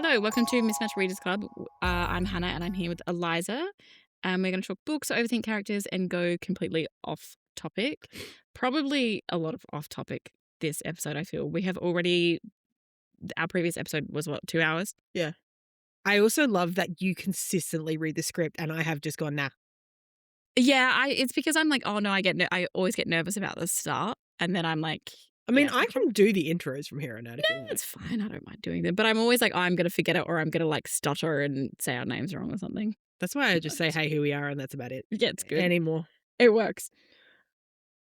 Hello, welcome to Mismatched Readers Club. I'm Hannah and I'm here with Eliza. We're going to talk books, overthink characters, and go completely off topic. Probably a lot of off topic this episode, I feel. We have already, our previous episode was what, 2 hours? Yeah. I also love that you consistently read the script and I have just gone, nah. Yeah, it's because I'm like, oh no, I always get nervous about the start. And then I'm like, I mean, yeah, I can do the intros from here on out if you no, want. it's fine. I don't mind doing them. But I'm always like, oh, I'm going to forget it or I'm going to like stutter and say our names wrong or something. That's why I just say, hey, here we are, and that's about it. Yeah, it's good. Anymore. It works.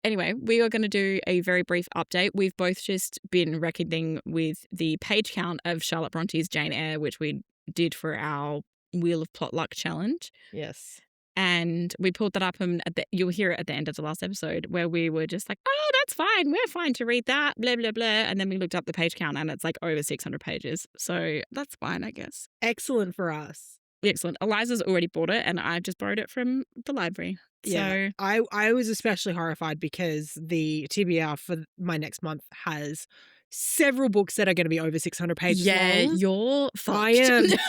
Anyway, we are going to do a very brief update. We've both just been reckoning with the page count of Charlotte Bronte's Jane Eyre, which we did for our Wheel of Plot Luck challenge. Yes. And we pulled that up, and you'll hear it at the end of the last episode, where we were just like, oh, that's fine. We're fine to read that, blah, blah, blah. And then we looked up the page count, and it's like over 600 pages. So that's fine, I guess. Excellent for us. Excellent. Eliza's already bought it, and I just borrowed it from the library. Yeah. So I was especially horrified because the TBR for my next month has several books that are going to be over 600 pages yeah, long. you're fucked.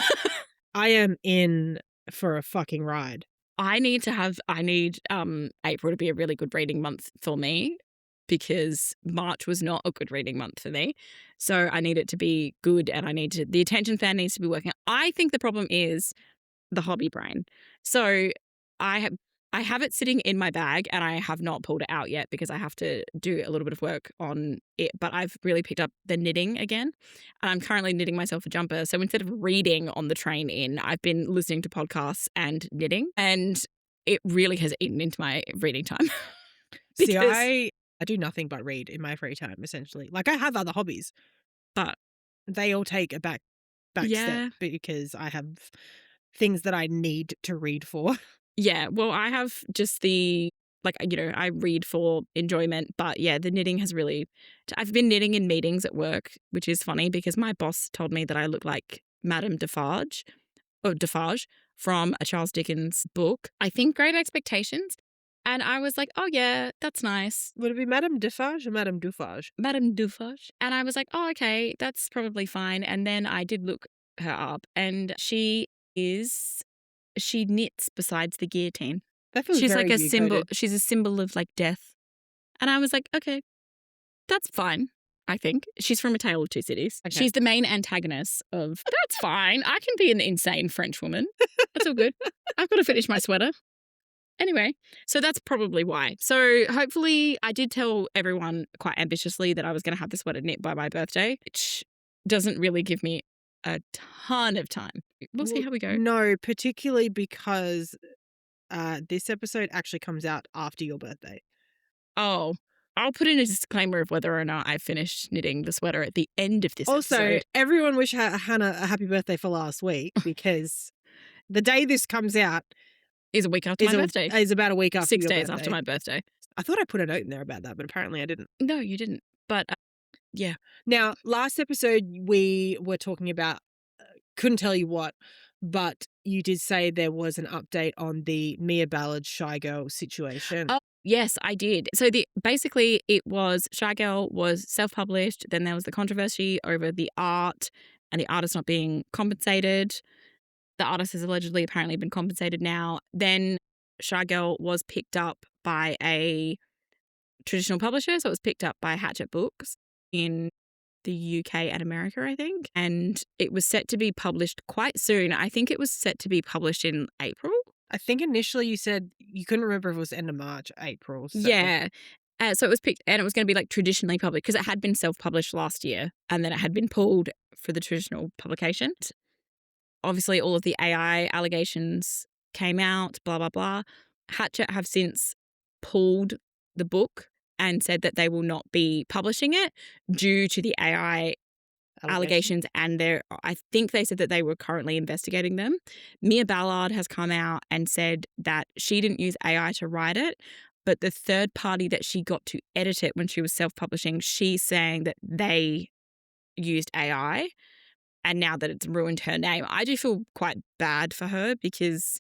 I am in for a fucking ride. I need April to be a really good reading month for me because March was not a good reading month for me. So I need it to be good and the attention span needs to be working. I think the problem is the hobby brain. So I have it sitting in my bag and I have not pulled it out yet because I have to do a little bit of work on it. But I've really picked up the knitting again. And I'm currently knitting myself a jumper. So instead of reading on the train in, I've been listening to podcasts and knitting. And it really has eaten into my reading time. See, I do nothing but read in my free time, essentially. Like, I have other hobbies, but they all take a back step because I have things that I need to read for. Yeah, well, I have just I read for enjoyment, but yeah, the knitting has really, I've been knitting in meetings at work, which is funny because my boss told me that I look like Madame Defarge from a Charles Dickens book, I think Great Expectations. And I was like, oh yeah, that's nice. Would it be Madame Defarge or Madame Dufarge? Madame Dufarge. And I was like, oh, okay, that's probably fine. And then I did look her up and she knits besides the guillotine. That feels She's very like a symbol. you-coded. She's a symbol of like death. And I was like, okay, that's fine. I think she's from A Tale of Two Cities. Okay. She's the main antagonist of. That's fine. I can be an insane French woman. That's all good. I've got to finish my sweater. Anyway, so that's probably why. So hopefully I did tell everyone quite ambitiously that I was going to have this sweater knit by my birthday, which doesn't really give me a ton of time. We'll see how we go. No, particularly because this episode actually comes out after your birthday. Oh, I'll put in a disclaimer of whether or not I finished knitting the sweater at the end of this episode. Also, everyone wish Hannah a happy birthday for last week because the day this comes out is a week after my birthday. Is about a week after 6 your days birthday. After my birthday. I thought I put a note in there about that, but apparently I didn't. No, you didn't. But yeah. Now, last episode we were talking about, couldn't tell you what, but you did say there was an update on the Mia Ballard Shy Girl situation. Oh, yes, I did. So basically it was Shy Girl was self-published. Then there was the controversy over the art and the artist not being compensated. The artist has allegedly apparently been compensated now. Then Shy Girl was picked up by a traditional publisher. So it was picked up by Hatchet Books in the UK and America, I think. And it was set to be published quite soon. I think it was set to be published in April. I think initially you said you couldn't remember if it was end of March, April. So. Yeah. So it was picked and it was going to be like traditionally published because it had been self-published last year and then it had been pulled for the traditional publication. Obviously, all of the AI allegations came out, blah, blah, blah. Hatchet have since pulled the book and said that they will not be publishing it due to the AI allegations and I think they said that they were currently investigating them. Mia Ballard has come out and said that she didn't use AI to write it, but the third party that she got to edit it when she was self-publishing, she's saying that they used AI. And now that it's ruined her name, I do feel quite bad for her because,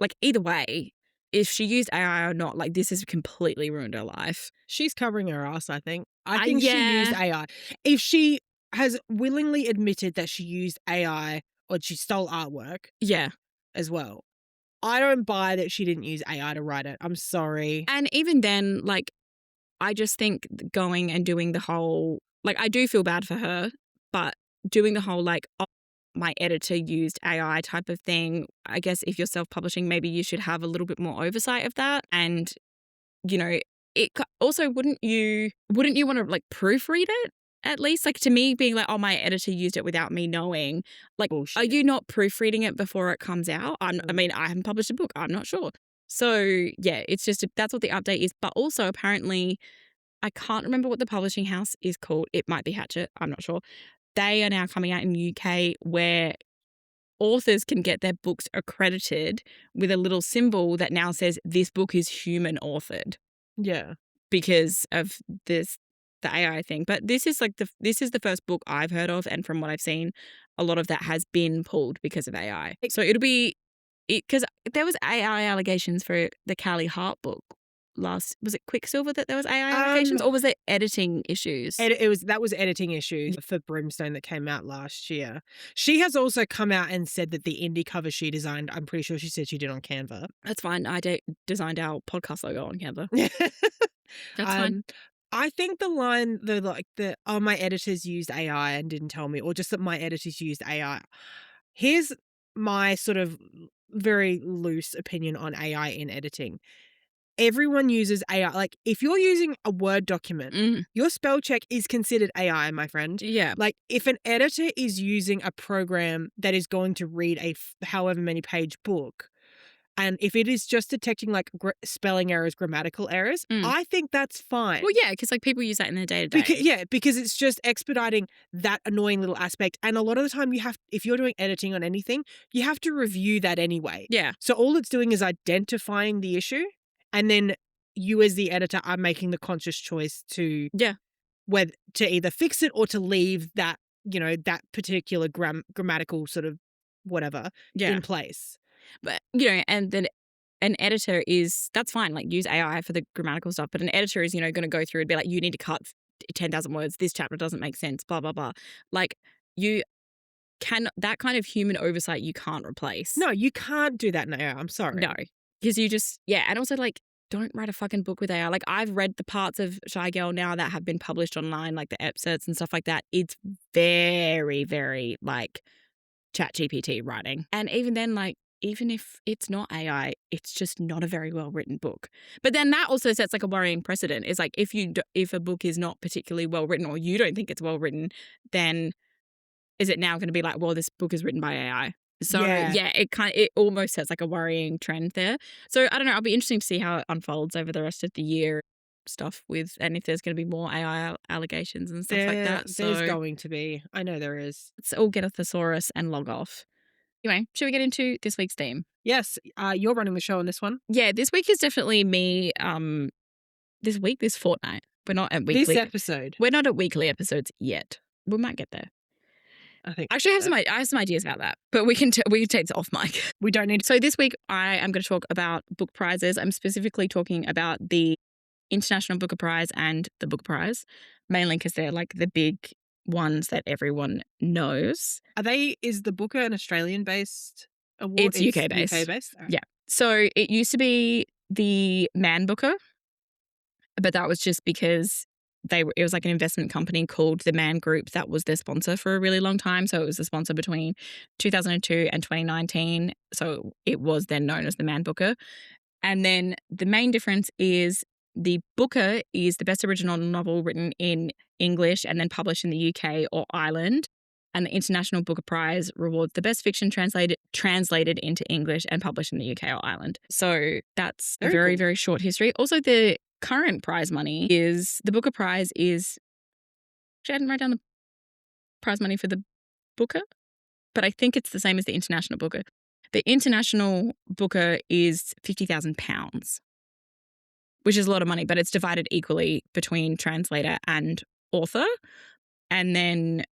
like, either way, if she used AI or not, like, this has completely ruined her life. She's covering her ass, I think. I think she used AI. If she has willingly admitted that she used AI or she stole artwork. Yeah. As well. I don't buy that she didn't use AI to write it. I'm sorry. And even then, like, I just think going and doing the whole, like, I do feel bad for her, but doing the whole, like, oh, my editor used AI type of thing, I guess if you're self-publishing, maybe you should have a little bit more oversight of that. And, you know, also, wouldn't you want to, like, proofread it? At least, like, to me, being like, oh, my editor used it without me knowing. Like, Bullshit. Are you not proofreading it before it comes out? I mean, I haven't published a book. I'm not sure. So, yeah, it's just that's what the update is. But also, apparently, I can't remember what the publishing house is called. It might be Hatchet. I'm not sure. They are now coming out in the UK where authors can get their books accredited with a little symbol that now says this book is human authored. Yeah. Because of the AI thing. But this is the first book I've heard of, and from what I've seen, a lot of that has been pulled because of AI. So it'll be because there was AI allegations for the Callie Hart book was it Quicksilver that there was AI allegations, or was it editing issues? That was editing issues for Brimstone that came out last year. She has also come out and said that the indie cover she designed, I'm pretty sure she said she did on Canva. That's fine. I designed our podcast logo on Canva. That's fine. I think the line, my editors used AI and didn't tell me, or just that my editors used AI. Here's my sort of very loose opinion on AI in editing. Everyone uses AI. Like, if you're using a Word document, your spell check is considered AI, my friend. Yeah. Like, if an editor is using a program that is going to read a however many page book, and if it is just detecting like spelling errors, grammatical errors, I think that's fine. Well, yeah, because like people use that in their day-to-day. Because it's just expediting that annoying little aspect. And a lot of the time if you're doing editing on anything, you have to review that anyway. Yeah. So all it's doing is identifying the issue, and then you as the editor are making the conscious choice to either fix it or to leave that, that particular grammatical sort of whatever in place. But, and then an editor that's fine, like use AI for the grammatical stuff, but an editor is, going to go through and be like, you need to cut 10,000 words, this chapter doesn't make sense, blah, blah, blah. Like that kind of human oversight you can't replace. No, you can't do that in AI, I'm sorry. No, because you just, and also like, don't write a fucking book with AI. Like I've read the parts of Shy Girl now that have been published online, like the excerpts and stuff like that. It's very, very like ChatGPT writing. And even then, like, even if it's not AI, it's just not a very well written book. But then that also sets like a worrying precedent. It's like if a book is not particularly well written, or you don't think it's well written, then is it now going to be like, well, this book is written by AI? So it almost sets like a worrying trend there. So I don't know. I'll be interesting to see how it unfolds over the rest of the year. And if there's going to be more AI allegations and stuff like that. There's going to be. I know there is. Let's all get a thesaurus and log off. Anyway, should we get into this week's theme? Yes, you're running the show on this one. Yeah, this week is definitely me. This fortnight. We're not at weekly. This episode. We're not at weekly episodes yet. We might get there. I think. Actually, I have some ideas about that, but we can take this off mic. We don't need. So this week I am going to talk about book prizes. I'm specifically talking about the International Booker Prize and the Booker Prize, mainly because they're like the big ones that everyone knows. Is the Booker an Australian-based award? It's UK-based. UK-based? Right. Yeah. So it used to be the Man Booker, but that was just because it was like an investment company called the Man Group that was their sponsor for a really long time. So it was the sponsor between 2002 and 2019. So it was then known as the Man Booker. And then the main difference is the Booker is the best original novel written in English and then published in the UK or Ireland. And the International Booker Prize rewards the best fiction translated into English and published in the UK or Ireland. So that's a very, very short history. Also, the current prize money is the Booker Prize is. Actually, I didn't write down the prize money for the Booker, but I think it's the same as the International Booker. The International Booker is £50,000. Which is a lot of money, but it's divided equally between translator and author. And then,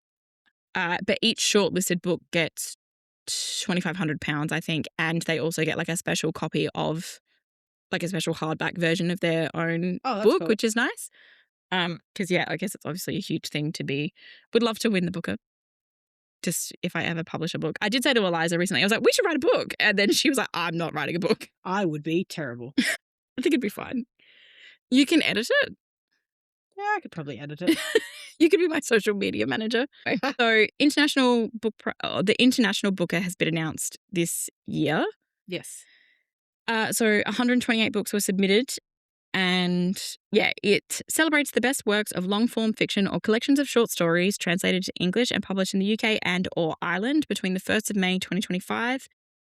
but each shortlisted book gets £2,500, I think. And they also get like a special copy of, like a special hardback version of their own book, cool. Which is nice. Because, yeah, I guess it's obviously a huge thing to be. Would love to win the Booker. Just if I ever publish a book. I did say to Eliza recently, I was like, we should write a book. And then she was like, I'm not writing a book. I would be terrible. I think it'd be fine. You can edit it. Yeah, I could probably edit it. You could be my social media manager. So, the International Booker has been announced this year. Yes. So 128 books were submitted. And yeah, it celebrates the best works of long-form fiction or collections of short stories translated to English and published in the UK and or Ireland between the 1st of May 2025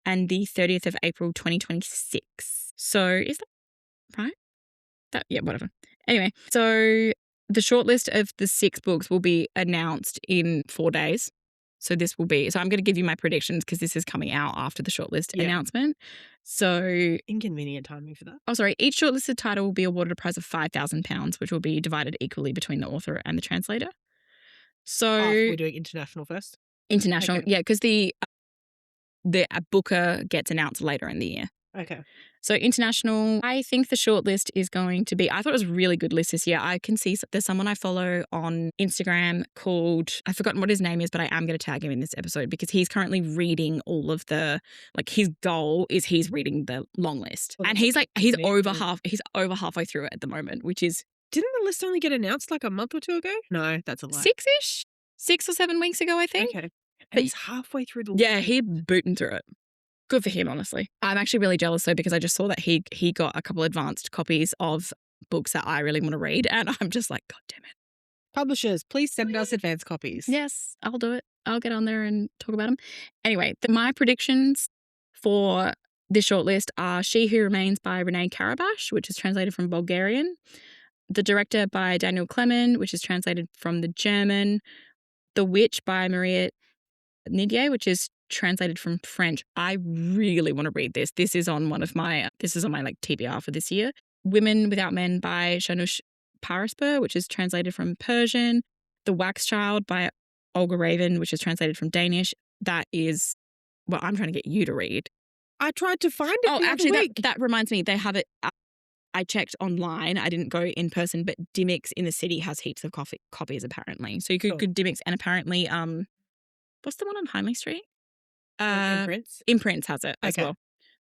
and the 30th of April 2026. So is that right? Yeah, whatever. Anyway, so the shortlist of the 6 books will be announced in 4 days. So I'm going to give you my predictions because this is coming out after the shortlist announcement. So inconvenient timing for that. Oh, sorry. Each shortlisted title will be awarded a prize of £5,000, which will be divided equally between the author and the translator. So we're doing international first. International, okay. Yeah, because the Booker gets announced later in the year. Okay. So international, I think the shortlist is going to be, I thought it was a really good list this year. I can see there's someone I follow on Instagram called, I've forgotten what his name is, but I am going to tag him in this episode because he's currently reading all of his goal is he's reading the long list. And he's over halfway through it at the moment, which is. Didn't the list only get announced like a month or 2 ago? No, that's a lie. 6-ish? 6 or 7 weeks ago, I think. Okay. And he's halfway through the Yeah, he's booting through it. Good for him, honestly. I'm actually really jealous, though, because I just saw that he got a couple advanced copies of books that I really want to read, and I'm just like, God damn it. Publishers, please send us advanced copies. Yes, I'll do it. I'll get on there and talk about them. Anyway, my predictions for this shortlist are She Who Remains by Renee Karabash, which is translated from Bulgarian. The Director by Daniel Clemen, which is translated from the German. The Witch by Maria Nidier, which is translated from French. I really want to read this. This is on my TBR for this year. Women Without Men by Shanush Paraspur, which is translated from Persian. The Wax Child by Olga Raven, which is translated from Danish. That is what I'm trying to get you to read. I tried to find it the other week. That reminds me, they have it. I checked online. I didn't go in person, but Dimmicks in the city has heaps of copies apparently. So you could go Dimmicks, and apparently, what's the one on Hindley Street? Imprints? Imprints has it as well.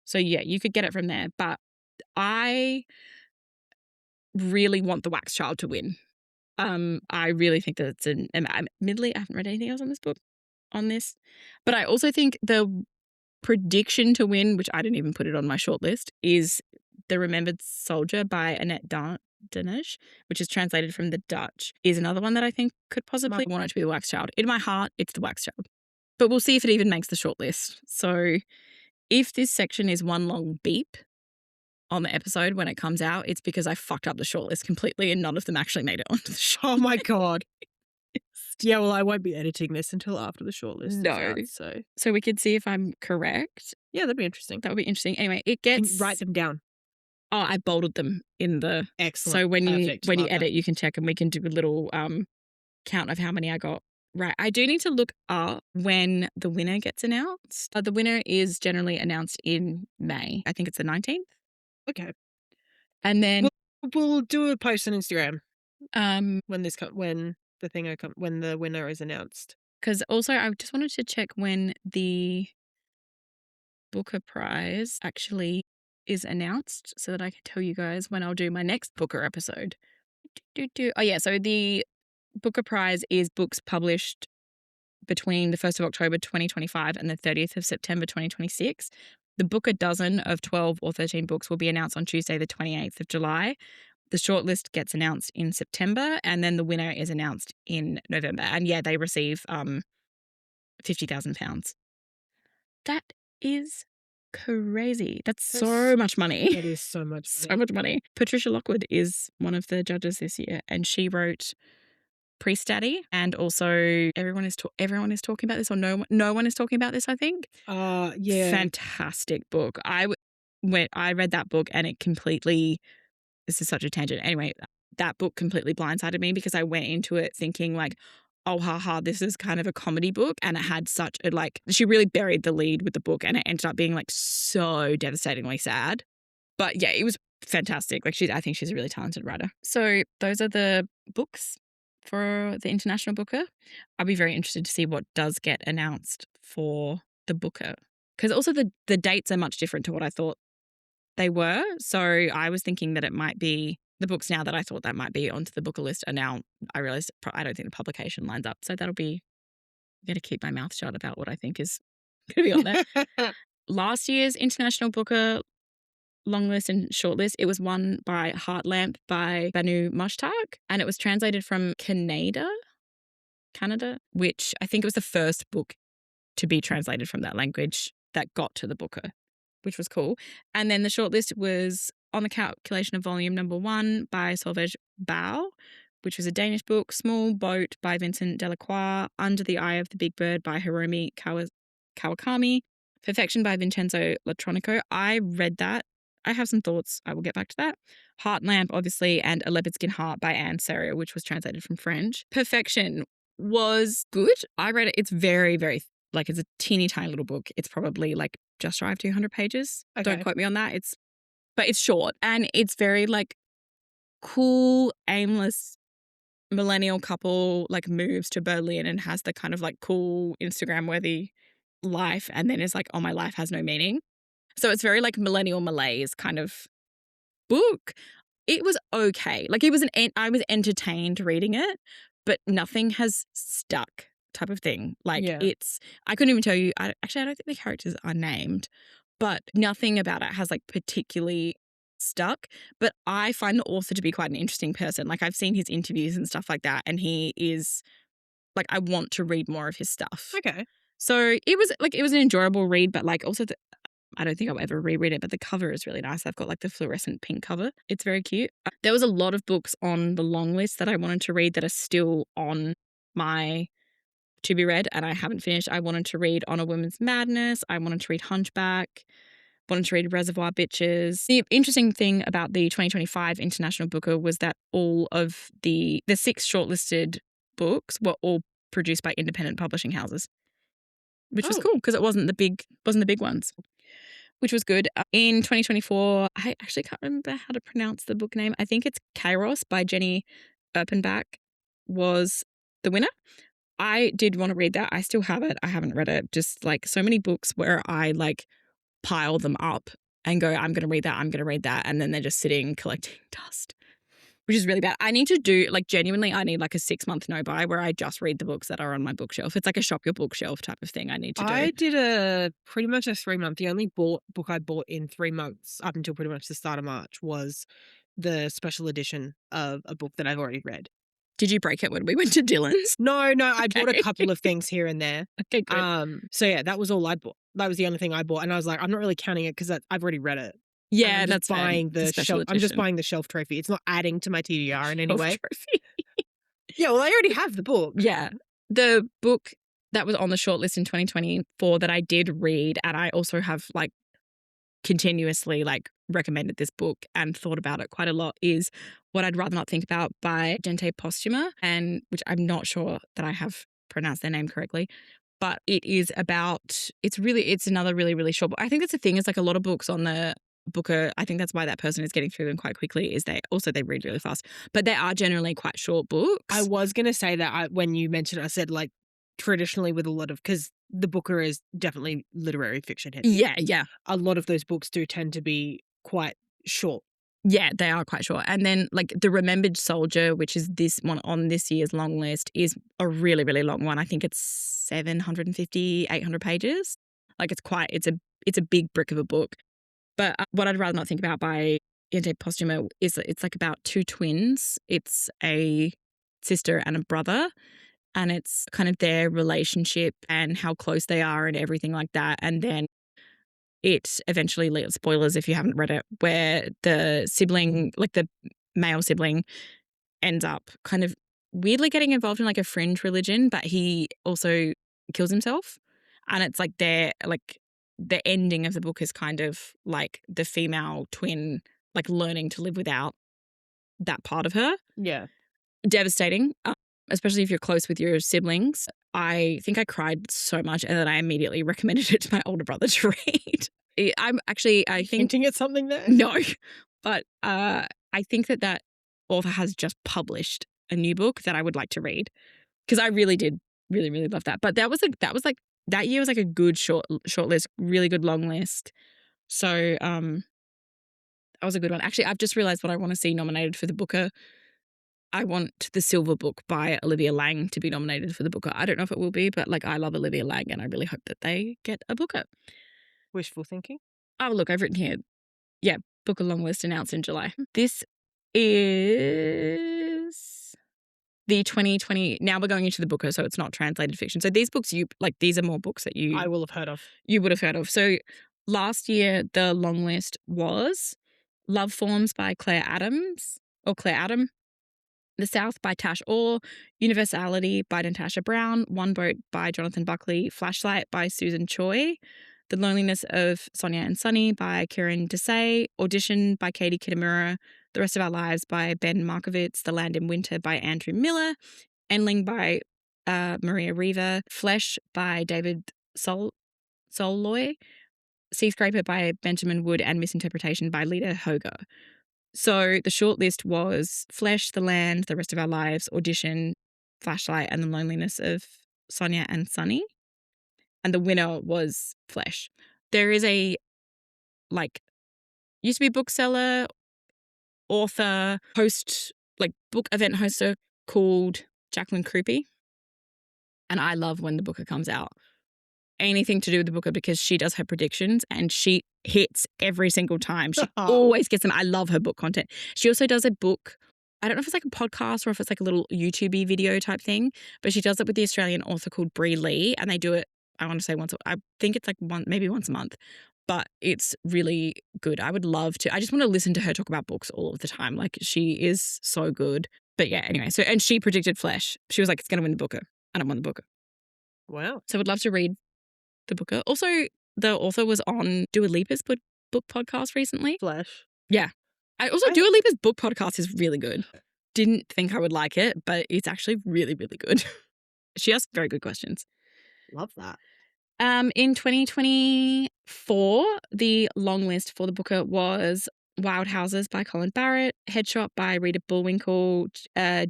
So yeah, you could get it from there. But I really want the Wax Child to win. I really think that it's admittedly, I haven't read anything else on this. But I also think the prediction to win, which I didn't even put it on my shortlist, is The Remembered Soldier by Annette Danesh, which is translated from the Dutch, is another one that I think could possibly want it to be the Wax Child. In my heart, it's the Wax Child. But we'll see if it even makes the shortlist. So if this section is one long beep on the episode when it comes out, it's because I fucked up the shortlist completely and none of them actually made it onto the show. Oh my God. Yeah, well, I won't be editing this until after the shortlist is out, so we could see if I'm correct. Yeah, that'd be interesting. That would be interesting. Anyway, it gets... Write them down. Oh, I bolded them in the... Excellent. So when you edit, you can check and we can do a little count of how many I got. Right. I do need to look up when the winner gets announced. The winner is generally announced in May. I think it's the 19th. Okay. And then... We'll do a post on Instagram when the winner is announced. Because also I just wanted to check when the Booker Prize actually is announced so that I can tell you guys when I'll do my next Booker episode. Oh yeah, so the Booker Prize is books published between the 1st of October 2025 and the 30th of September 2026. The Booker dozen of 12 or 13 books will be announced on Tuesday the 28th of July. The shortlist gets announced in September and then the winner is announced in November. And yeah, they receive £50,000. That is crazy. That's so much money. That is so much money. So much money. Patricia Lockwood is one of the judges this year and she wrote Priest Daddy, and also everyone is talking about this, or no one is talking about this, I think. Yeah. Fantastic book. I read that book and it completely, this is such a tangent. Anyway, that book completely blindsided me because I went into it thinking like, oh, haha, this is kind of a comedy book. And it had such a, she really buried the lead with the book and it ended up being so devastatingly sad. But yeah, it was fantastic. Like I think she's a really talented writer. So those are the books for the International Booker. I'll be very interested to see what does get announced for the Booker. Because also the dates are much different to what I thought they were. So I was thinking that it might be the books now that I thought that might be onto the Booker list are now, I realized I don't think the publication lines up. So that'll be, I'm going to keep my mouth shut about what I think is going to be on there. Last year's International Booker Longlist and Shortlist, it was won by Heartlamp by Banu Mushtaq, and it was translated from Canada, which I think it was the first book to be translated from that language that got to the Booker, which was cool. And then the shortlist was On the Calculation of Volume Number 1 by Solveig Bao, which was a Danish book, Small Boat by Vincent Delacroix, Under the Eye of the Big Bird by Hiromi Kawakami, Perfection by Vincenzo Latronico. I read that. I have some thoughts. I will get back to that. Heart Lamp, obviously, and A Leopard Skin Heart by Anne Serrier, which was translated from French. Perfection was good. I read it. It's very, very, like, it's a teeny tiny little book. It's probably like just shy of 200 pages. Okay. Don't quote me on that. But it's short, and it's very like cool, aimless millennial couple like moves to Berlin and has the kind of like cool Instagram worthy life, and then is like, oh, my life has no meaning. So it's very like millennial malaise kind of book. It was okay. Like I was entertained reading it, but nothing has stuck type of thing. Like I couldn't even tell you, I don't think the characters are named, but nothing about it has like particularly stuck. But I find the author to be quite an interesting person. Like I've seen his interviews and stuff like that, and he is like, I want to read more of his stuff. Okay. So it was an enjoyable read, but like also I don't think I'll ever reread it, but the cover is really nice. I've got like the fluorescent pink cover. It's very cute. There was a lot of books on the long list that I wanted to read that are still on my to be read, and I haven't finished. I wanted to read On a Woman's Madness. I wanted to read Hunchback. Wanted to read Reservoir Bitches. The interesting thing about the 2025 International Booker was that all of the 6 shortlisted books were all produced by independent publishing houses, which was cool because it wasn't the big ones, which was good. In 2024, I actually can't remember how to pronounce the book name. I think it's Kairos by Jenny Erpenbach was the winner. I did want to read that. I still have it. I haven't read it. Just like so many books where I like pile them up and go, I'm going to read that, I'm going to read that. And then they're just sitting collecting dust, which is really bad. I need to do, like, genuinely, I need like a 6-month no-buy where I just read the books that are on my bookshelf. It's like a shop your bookshelf type of thing I need to do. I did pretty much a 3-month. The only book I bought in 3 months up until pretty much the start of March was the special edition of a book that I've already read. Did you break it when we went to Dylan's? No, I bought a couple of things here and there. Okay, good. So yeah, that was all I bought. That was the only thing I bought, and I was like, I'm not really counting it because I've already read it. Yeah, that's buying the shelf. I'm just buying the shelf trophy. It's not adding to my TBR in any way. Trophy. Yeah, well, I already have the book. Yeah, the book that was on the shortlist in 2024 that I did read, and I also have like continuously like recommended this book and thought about it quite a lot, is What I'd Rather Not Think About by Gente Postuma, and which I'm not sure that I have pronounced their name correctly, but it is about, it's another really, really short book. I think that's the thing, is like a lot of books on the Booker, I think that's why that person is getting through them quite quickly, is they read really fast, but they are generally quite short books. I was going to say that when you mentioned it, I said like traditionally with a lot of, because the Booker is definitely literary fiction heavy. Yeah. A lot of those books do tend to be quite short. Yeah, they are quite short. And then like The Remembered Soldier, which is this one on this year's long list, is a really, really long one. I think it's 750, 800 pages. Like it's a big brick of a book. But What I'd Rather Not Think About by Gente Postuma is, it's like about 2 twins. It's a sister and a brother, and it's kind of their relationship and how close they are and everything like that. And then it eventually leads, spoilers if you haven't read it, where the sibling, like the male sibling, ends up kind of weirdly getting involved in like a fringe religion, but he also kills himself. And it's like the ending of the book is kind of like the female twin like learning to live without that part of her. Yeah. Devastating, especially if you're close with your siblings. I think I cried so much, and then I immediately recommended it to my older brother to read. I think hinting at something there? No, But I think that author has just published a new book that I would like to read because I really did really love that. But that was like that year was like a good short list, really good long list. So that was a good one. Actually, I've just realized what I want to see nominated for the Booker. I want The Silver Book by Olivia Laing to be nominated for the Booker. I don't know if it will be, but like I love Olivia Laing and I really hope that they get a Booker. Wishful thinking. Oh, look, I've written here. Yeah, Booker long list announced in July. This is the 2020. Now we're going into the Booker, so it's not translated fiction. So these books, these are more books that I will have heard of. You would have heard of. So last year, the long list was Love Forms by Claire Adam, The South by Tash Orr, Universality by Natasha Brown, One Boat by Jonathan Buckley, Flashlight by Susan Choi, The Loneliness of Sonia and Sunny by Kieran Desai, Audition by Katie Kitamura, The Rest of Our Lives by Ben Markovitz, The Land in Winter by Andrew Miller, Endling by Maria Riva, Flesh by David Solloy, Sea Scraper by Benjamin Wood, and Misinterpretation by Lita Hoger. So the shortlist was Flesh, The Land, The Rest of Our Lives, Audition, Flashlight, and The Loneliness of Sonia and Sunny. And the winner was Flesh. There is a, used to be bookseller, author, host, book event hoster called Jacqueline Croupy. And I love when the Booker comes out. Anything to do with the Booker because she does her predictions and she hits every single time. She always gets them. I love her book content. She also does a book. I don't know if it's like a podcast or if it's like a little YouTube video type thing, but she does it with the Australian author called Bree Lee, and they do it, I want to say I think it's like maybe once a month, but it's really good. I would love to. I just want to listen to her talk about books all of the time. Like she is so good. But yeah, anyway. So, and she predicted Flesh. She was like, it's going to win the Booker. And it won the Booker. Wow. So I would love to read the Booker. Also, the author was on Dua Lipa's book podcast recently. Flesh. Yeah. Dua Lipa's book podcast is really good. Didn't think I would like it, but it's actually really, really good. She asks very good questions. Love that. In 2024, the long list for the Booker was Wild Houses by Colin Barrett, Headshot by Rita Bullwinkle,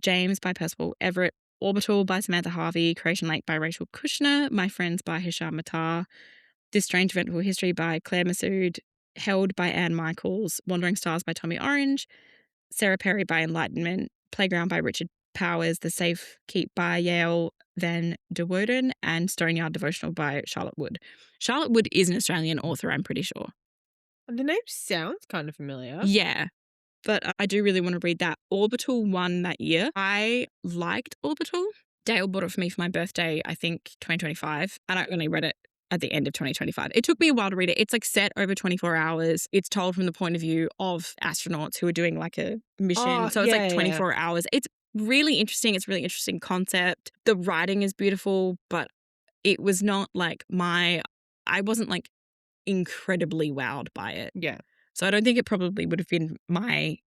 James by Percival Everett, Orbital by Samantha Harvey, Creation Lake by Rachel Kushner, My Friends by Hisham Matar, This Strange Eventful History by Claire Massoud, Held by Anne Michaels, Wandering Stars by Tommy Orange, Sarah Perry by Enlightenment, Playground by Richard Powers, The Safe Keep by Yael Van de Woden, and Stoneyard Devotional by Charlotte Wood. Charlotte Wood is an Australian author, I'm pretty sure. The name sounds kind of familiar. Yeah. But I do really want to read that. Orbital won that year. I liked Orbital. Dale bought it for me for my birthday, I think 2025, and I only read it at the end of 2025. It took me a while to read it. It's like set over 24 hours. It's told from the point of view of astronauts who are doing like a mission. So it's like 24 hours. It's really interesting. It's a really interesting concept. The writing is beautiful, but it was not like I wasn't like incredibly wowed by it. Yeah. So I don't think it probably would have been my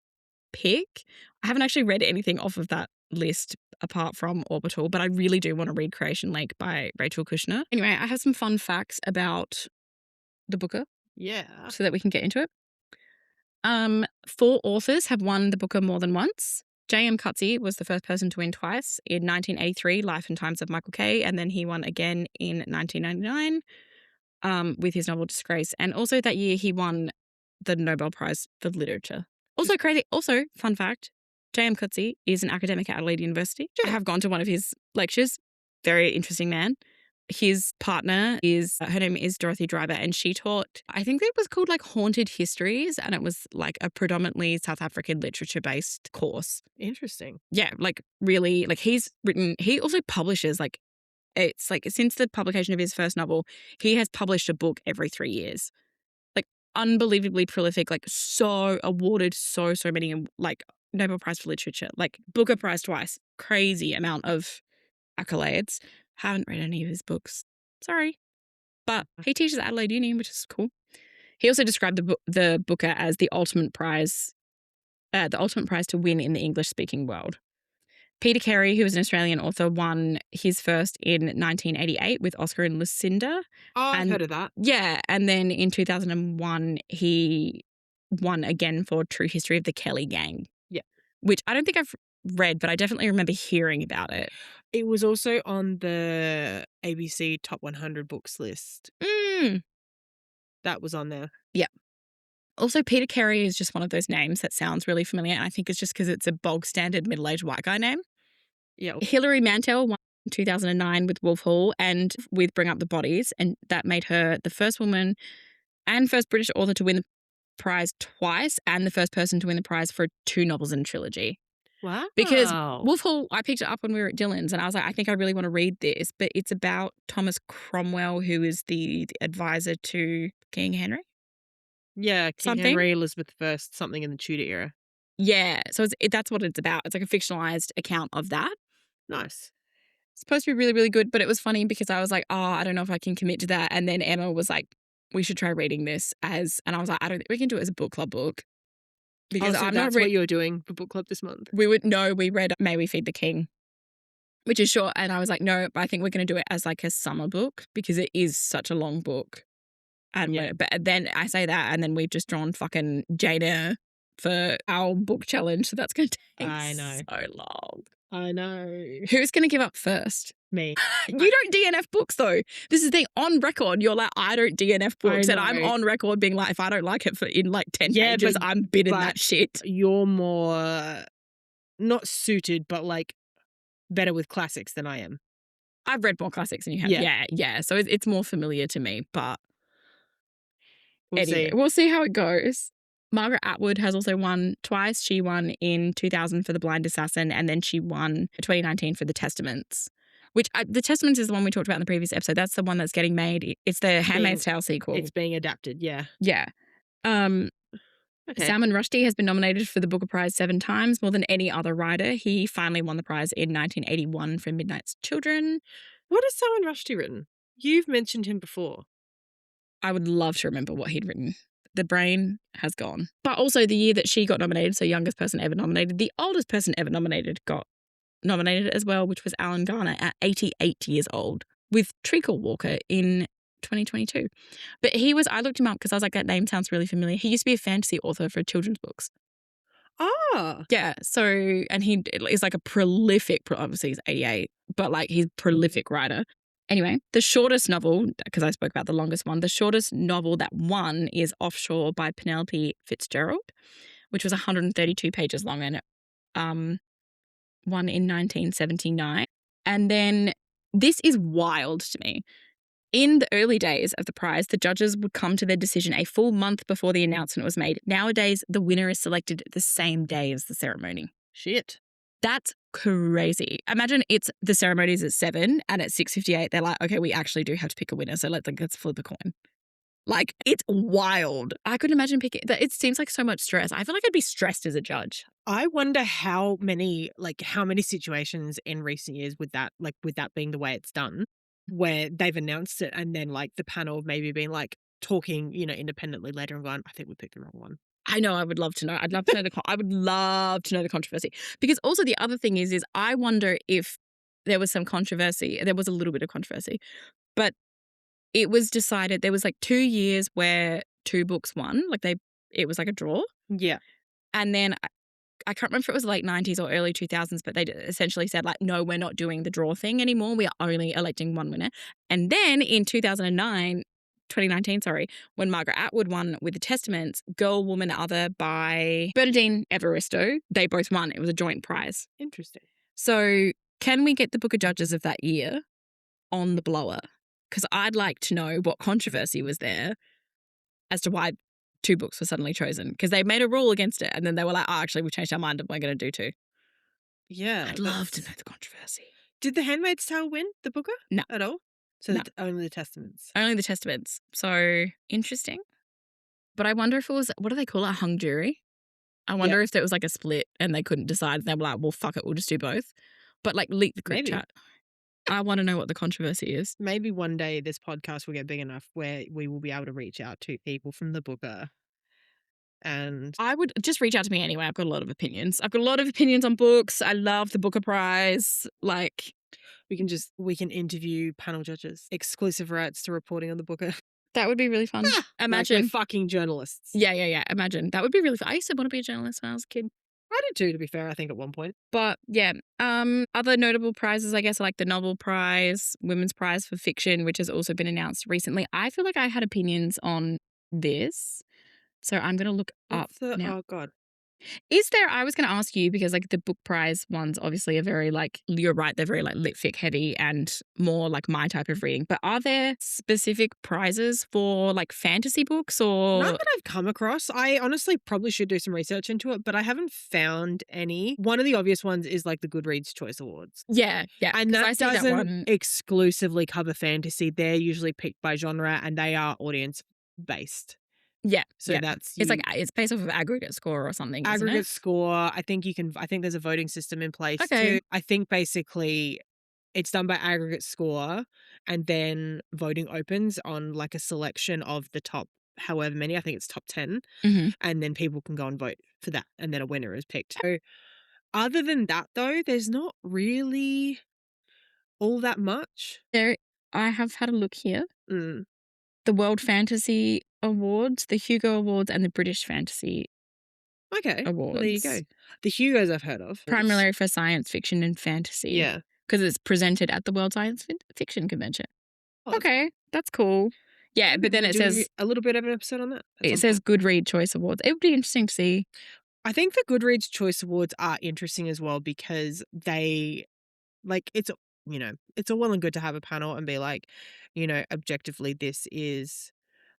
pick. I haven't actually read anything off of that list apart from Orbital, but I really do want to read Creation Lake by Rachel Kushner. Anyway, I have some fun facts about the Booker. Yeah. So that we can get into it. 4 authors have won the Booker more than once. J.M. Coetzee was the first person to win twice in 1983, Life and Times of Michael Kay, and then he won again in 1999 with his novel Disgrace. And also that year he won the Nobel Prize for Literature. Also crazy. Also, fun fact, J.M. Coetzee is an academic at Adelaide University. I have gone to one of his lectures. Very interesting man. His partner her name is Dorothy Driver, and she taught, I think it was called like Haunted Histories, and it was like a predominantly South African literature-based course. Interesting. Yeah, like really, like he also publishes like, it's like since the publication of his first novel, he has published a book every 3 years. Unbelievably prolific, like so awarded so many like Nobel Prize for Literature, like Booker Prize twice, crazy amount of accolades. Haven't read any of his books, sorry, but he teaches at Adelaide Uni, which is cool. He also described the Booker as the ultimate prize to win in the English speaking world. Peter Carey, who was an Australian author, won his first in 1988 with Oscar and Lucinda. Oh, I've heard of that. Yeah, and then in 2001, he won again for True History of the Kelly Gang. Yeah. Which I don't think I've read, but I definitely remember hearing about it. It was also on the ABC Top 100 Books list. That was on there. Yeah. Also, Peter Carey is just one of those names that sounds really familiar, and I think it's just because it's a bog standard middle-aged white guy name. Yeah. Hilary Mantel won in 2009 with Wolf Hall and with Bring Up the Bodies, and that made her the first woman and first British author to win the prize twice and the first person to win the prize for 2 novels in a trilogy. Wow. Because Wolf Hall, I picked it up when we were at Dylan's and I was like, I think I really want to read this, but it's about Thomas Cromwell, who is the advisor to King Henry. Yeah, King Henry, Elizabeth I, something in the Tudor era. Yeah, so that's what it's about. It's like a fictionalized account of that. Nice. It's supposed to be really, really good, but it was funny because I was like, oh, I don't know if I can commit to that. And then Emma was like, we should try reading this and I was like, I don't think we can do it as a book club book. Because so that's what you're doing for book club this month? We read May We Feed the King, which is short. And I was like, no, I think we're going to do it as like a summer book because it is such a long book. And but then I say that, and then we've just drawn fucking Jane Eyre for our book challenge. So that's going to take so long. I know. Who's going to give up first? Me. You don't DNF books though. This is the thing, on record. You're like, I don't DNF books, and I'm on record being like, if I don't like it in like 10 pages, I'm bidding that shit. You're more not suited, but like better with classics than I am. I've read more classics than you have. Yeah. So it's more familiar to me, but we'll see how it goes. Margaret Atwood has also won twice. She won in 2000 for The Blind Assassin, and then she won in 2019 for The Testaments. Which The Testaments is the one we talked about in the previous episode. That's the one that's getting made. It's the Handmaid's Tale sequel. It's being adapted, yeah. Yeah. Salman Rushdie has been nominated for the Booker Prize 7 times, more than any other writer. He finally won the prize in 1981 for Midnight's Children. What has Salman Rushdie written? You've mentioned him before. I would love to remember what he'd written. The brain has gone. But also the year that she got nominated, so youngest person ever nominated, the oldest person ever nominated got nominated as well, which was Alan Garner at 88 years old with Treacle Walker in 2022. But I looked him up because I was like, that name sounds really familiar. He used to be a fantasy author for children's books. Ah. Yeah. So, and he is like a prolific, obviously he's 88, but like he's a prolific writer. Anyway, the shortest novel, because I spoke about the longest one, the shortest novel that won is Offshore by Penelope Fitzgerald, which was 132 pages long, and it won in 1979. And then this is wild to me. In the early days of the prize, the judges would come to their decision a full month before the announcement was made. Nowadays, the winner is selected the same day as the ceremony. Shit. That's crazy. Imagine it's the ceremony's at 7 and at 6:58 they're like, okay, we actually do have to pick a winner, so let's flip a coin. Like, it's wild. I couldn't imagine picking that. It seems like so much stress. I feel like I'd be stressed as a judge. I wonder how many situations in recent years with that being the way it's done, where they've announced it and then like the panel maybe being like talking, independently later and going, I think we picked the wrong one. I know. I would love to know. I'd love to know I would love to know the controversy. Because also the other thing is I wonder if there was some controversy. There was a little bit of controversy. But it was decided there was like 2 years where 2 books won. Like it was like a draw. Yeah. And then I can't remember if it was late 90s or early 2000s, but they essentially said like, no, we're not doing the draw thing anymore. We are only electing one winner. And then in 2019, when Margaret Atwood won with The Testaments, Girl, Woman, Other by Bernardine Evaristo, they both won. It was a joint prize. Interesting. So can we get the Book of Judges of that year on the blower? Because I'd like to know what controversy was there as to why 2 books were suddenly chosen. Because they made a rule against it and then they were like, oh, actually, we changed our mind and we're going to do 2. Yeah. I'd love to know the controversy. Did The Handmaid's Tale win the Booker? No. At all? So no. Only The Testaments. Only The Testaments. So interesting. But I wonder if it was, what do they call it, a hung jury? I wonder if there was like a split and they couldn't decide. And they were like, well, fuck it, we'll just do both. But like leak the group chat. I want to know what the controversy is. Maybe one day this podcast will get big enough where we will be able to reach out to people from the Booker. And I would just reach out to me anyway. I've got a lot of opinions. I've got a lot of opinions on books. I love the Booker Prize. Like, we can interview panel judges. Exclusive rights to reporting on the Booker. That would be really fun. Like we're Imagine. fucking journalists. Yeah. Imagine. That would be really fun. I used to want to be a journalist when I was a kid. I did too, to be fair, I think at one point. But yeah, other notable prizes, I guess, are like the Nobel Prize, Women's Prize for Fiction, which has also been announced recently. I feel like I had opinions on this, so I'm going to look up now. Oh, God. Is there, I was going to ask you, because like the book prize ones obviously are very like, you're right, they're very like lit fic heavy and more like my type of reading. But are there specific prizes for like fantasy books or? None that I've come across. I honestly probably should do some research into it, but I haven't found any. One of the obvious ones is like the Goodreads Choice Awards. Yeah. And that doesn't exclusively cover fantasy. They're usually picked by genre and they are audience based. Yeah. So that's it's like it's based off of aggregate score or something. Aggregate score. I think there's a voting system in place too. I think basically it's done by aggregate score and then voting opens on like a selection of the top however many. I think it's top 10. Mm-hmm. And then people can go and vote for that and then a winner is picked. So other than that though, there's not really all that much. I have had a look here. Mm. The World Fantasy Awards, the Hugo Awards, and the British Fantasy Awards. Well, there you go. The Hugos I've heard of. Primarily for science fiction and fantasy. Yeah. Because it's presented at the World Science Fiction Convention. Oh, okay, that's cool. Yeah, but then it says a little bit of an episode on that. It says Goodreads Choice Awards. It would be interesting to see. I think the Goodreads Choice Awards are interesting as well because they, like, it's all well and good to have a panel and be like, objectively, this is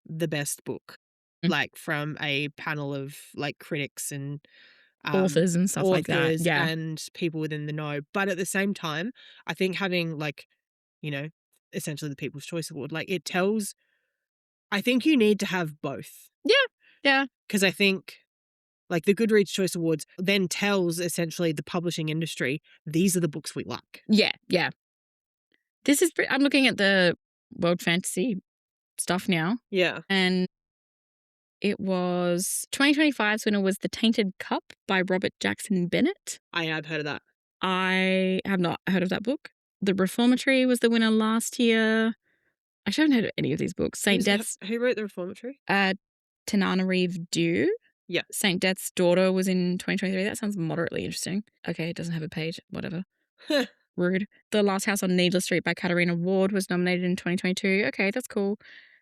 the best book, like from a panel of like critics and authors and stuff like that. Yeah. And people within the know. But at the same time, I think having like, essentially the People's Choice Award, like it tells, I think you need to have both. Yeah. Because I think like the Goodreads Choice Awards then tells essentially the publishing industry, these are the books we like. Yeah. I'm looking at the World Fantasy stuff now. Yeah. And it was 2025's winner was The Tainted Cup by Robert Jackson Bennett. I have heard of that. I have not heard of that book. The Reformatory was the winner last year. I haven't heard of any of these books. Saint Death's. Who wrote The Reformatory? Tananarive Dew. Yeah. Saint Death's Daughter was in 2023. That sounds moderately interesting. Okay, it doesn't have a page. Whatever. Rude. The Last House on Needless Street by Katarina Ward was nominated in 2022. Okay, that's cool.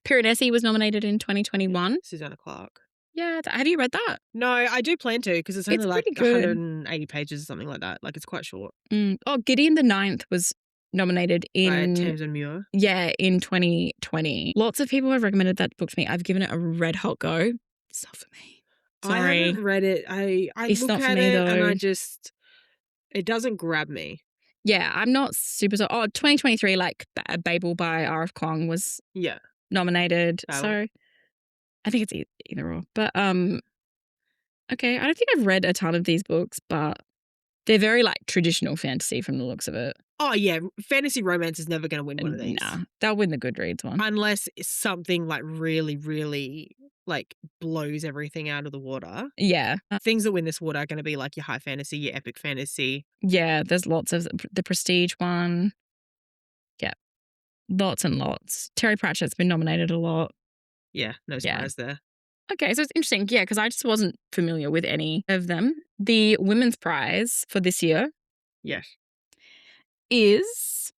Piranesi was nominated in 2021. Susanna Clarke. Yeah. Have you read that? No, I do plan to because it's only like 180 pages or something like that. Like it's quite short. Oh, Gideon the Ninth was nominated in Tamsin Muir. Yeah, in 2020. Lots of people have recommended that book to me. I've given it a red hot go. It's not for me. Sorry. I haven't read it. I it's look not at for me, it though. and it doesn't grab me. Yeah, I'm not super. 2023, like Babel by R.F. Kuang was nominated. Babel. So I think it's either or. But okay, I don't think I've read a ton of these books, but they're very like traditional fantasy from the looks of it. Oh yeah, fantasy romance is never going to win one of these. Nah, they'll win the Goodreads one unless something like really, really like blows everything out of the water. Yeah, things that win this award are going to be like your high fantasy, your epic fantasy. Yeah, there's lots of the Prestige one. Yeah, lots and lots. Terry Pratchett's been nominated a lot. Yeah, no surprise there. Okay, so it's interesting. Yeah, because I just wasn't familiar with any of them. The Women's Prize for this year. Yes. Is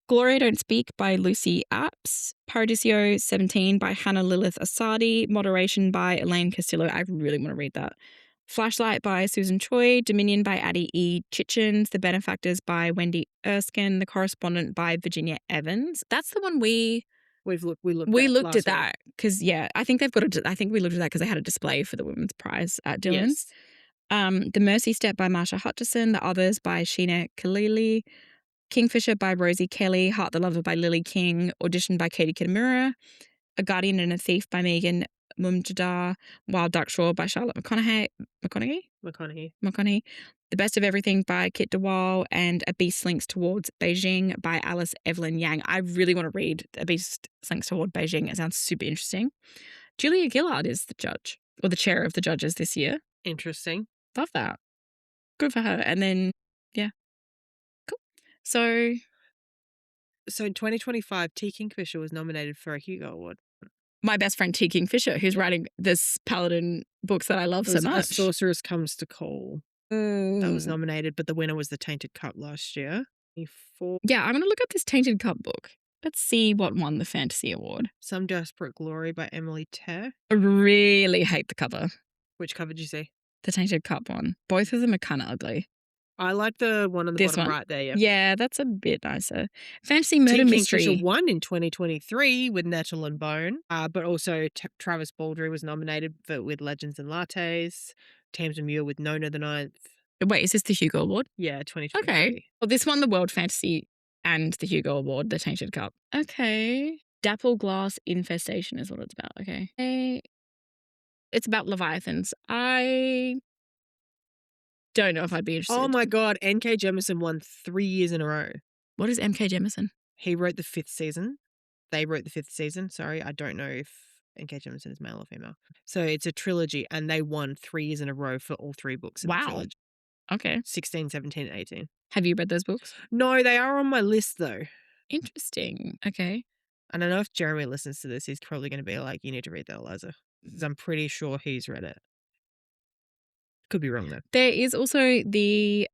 Gloria Don't Speak by Lucy Apps, Paradiso 17 by Hana Lilith Asadi, Moderation by Elaine Castillo. I really want to read that. Flashlight by Susan Choi, Dominion by Addie E. Chitchens, The Benefactors by Wendy Erskine, The Correspondent by Virginia Evans. That's the one we looked at that because I think they've got I think we looked at that because they had a display for the Women's Prize at Dillon's. Yes. The Mercy Step by Marsha Hutchison, The Others by Sheena Kalili, Kingfisher by Rosie Kelly, Heart the Lover by Lily King, Audition by Katie Kitamura, A Guardian and a Thief by Megan Mumjadar, Wild Duck Shore by Charlotte McConaughey, The Best of Everything by Kit DeWall, and A Beast Slinks Towards Beijing by Alice Evelyn Yang. I really want to read A Beast Slinks Toward Beijing. It sounds super interesting. Julia Gillard is the judge, or the chair of the judges this year. Interesting. Love that. Good for her. And then, yeah. Cool. So in 2025, T. Kingfisher was nominated for a Hugo Award. my best friend T. Kingfisher, who's writing this Paladin books that I love so much. A Sorceress Comes to Call. That was nominated, but the winner was The Tainted Cup last year. Yeah, I'm going to look up this Tainted Cup book. Let's see what won the fantasy award. Some Desperate Glory by Emily Terr. I really hate the cover. Which cover did you see? The Tainted Cup one. Both of them are kind of ugly. I like the one on the bottom right there. Yeah, that's a bit nicer. Fantasy Murder Mystery. Kingfisher won in 2023 with Nettle and Bone, but also Travis Baldry was nominated with Legends and Lattes. Thames and Muir with Nona the Ninth. Wait, is this the Hugo Award? Yeah, 2023. Okay. Well, this won the World Fantasy and the Hugo Award, the Tainted Cup. Okay. Dapple Glass Infestation is what it's about. Okay. It's about Leviathans. I don't know if I'd be interested. Oh my God. N.K. Jemisin won 3 years in a row. What is M.K. Jemisin? He wrote the 5th season. They wrote the 5th season. Sorry, I don't know if N.K. Jemisin is male or female. So it's a trilogy, and they won 3 years in a row for all 3 books in the trilogy. Okay. 16, 17, and 18. Have you read those books? No, they are on my list, though. Interesting. Okay. And I know if Jeremy listens to this, he's probably going to be like, you need to read that, Eliza. Because I'm pretty sure he's read it. Could be wrong, though. There is also the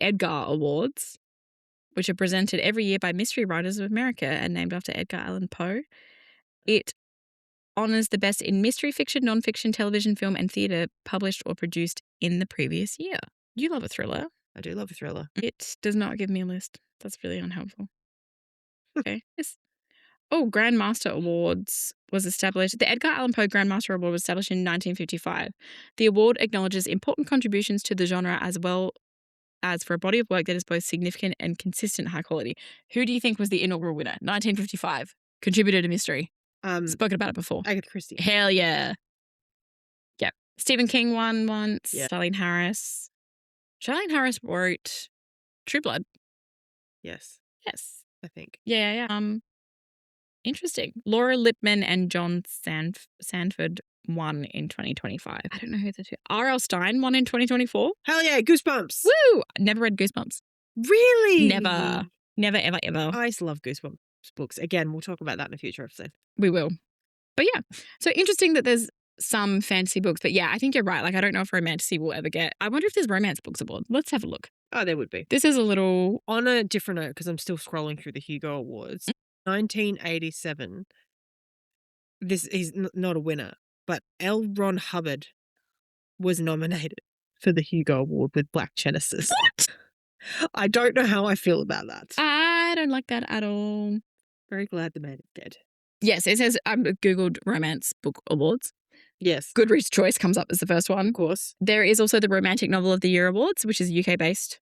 Edgar Awards, which are presented every year by Mystery Writers of America and named after Edgar Allan Poe. It honors the best in mystery fiction, nonfiction, television, film, and theatre published or produced in the previous year. You love a thriller. I do love a thriller. It does not give me a list. That's really unhelpful. Okay. Yes. Oh, Grandmaster Awards was established. The Edgar Allan Poe Grandmaster Award was established in 1955. The award acknowledges important contributions to the genre as well as for a body of work that is both significant and consistent high quality. Who do you think was the inaugural winner? 1955. Contributor to mystery. Spoken about it before. Agatha Christie. Hell yeah. Yep. Stephen King won once. Yeah. Charlene Harris. Charlene Harris wrote True Blood. Yes. Yes. I think. Yeah. Interesting. Laura Lippman and John Sandford won in 2025. I don't know who the two. R.L. Stein won in 2024. Hell yeah, Goosebumps. Woo! Never read Goosebumps. Really? Never, ever, ever. I used to love Goosebumps books. Again, we'll talk about that in a future episode. We will. But yeah, so interesting that there's some fantasy books. But yeah, I think you're right. Like, I don't know if romantasy will ever get. I wonder if there's romance books aboard. Let's have a look. Oh, there would be. This is a little. On a different note, because I'm still scrolling through the Hugo Awards. 1987. This is not a winner, but L. Ron Hubbard was nominated for the Hugo Award with Black Genesis. What? I don't know how I feel about that. I don't like that at all. Very glad the man is dead. Yes, it says I googled romance book awards. Yes. Goodreads Choice comes up as the first one. Of course. There is also the Romantic Novel of the Year Awards, which is UK-based.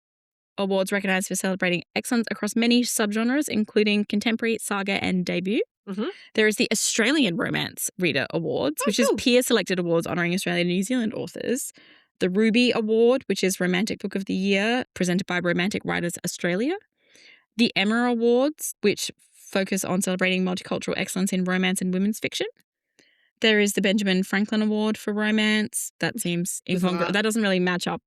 Awards recognised for celebrating excellence across many subgenres, including contemporary, saga, and debut. Mm-hmm. There is the Australian Romance Reader Awards, which is peer-selected awards honouring Australian and New Zealand authors. The Ruby Award, which is Romantic Book of the Year, presented by Romantic Writers Australia. The Emma Awards, which focus on celebrating multicultural excellence in romance and women's fiction. There is the Benjamin Franklin Award for romance. That seems incongruous. That doesn't really match up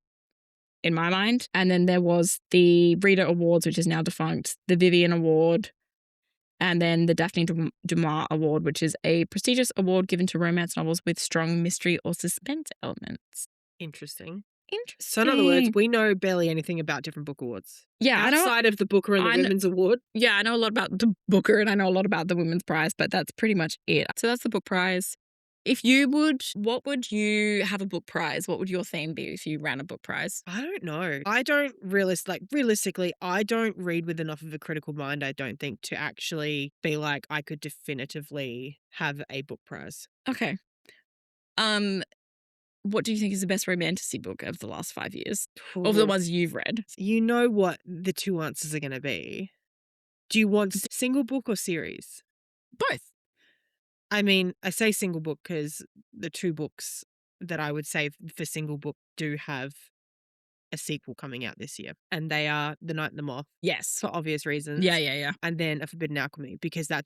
in my mind. And then there was the Reader Awards, which is now defunct, the Vivian Award, and then the Daphne du Maurier Award, which is a prestigious award given to romance novels with strong mystery or suspense elements. Interesting. So in other words, we know barely anything about different book awards. Yeah, outside of the Booker and the Women's Award. Yeah, I know a lot about the Booker and I know a lot about the Women's Prize, but that's pretty much it. So that's the book prize. If you would, what would you have a book prize? What would your theme be if you ran a book prize? I don't know. I don't realistically, I don't read with enough of a critical mind, I don't think, to actually be like, I could definitively have a book prize. Okay. What do you think is the best romantasy book of the last 5 years? Of the ones you've read? You know what the two answers are going to be. Do you want single book or series? Both. I mean, I say single book because the two books that I would say for single book do have a sequel coming out this year. And they are The Night and the Moth. Yes. For obvious reasons. Yeah. And then A Forbidden Alchemy, because that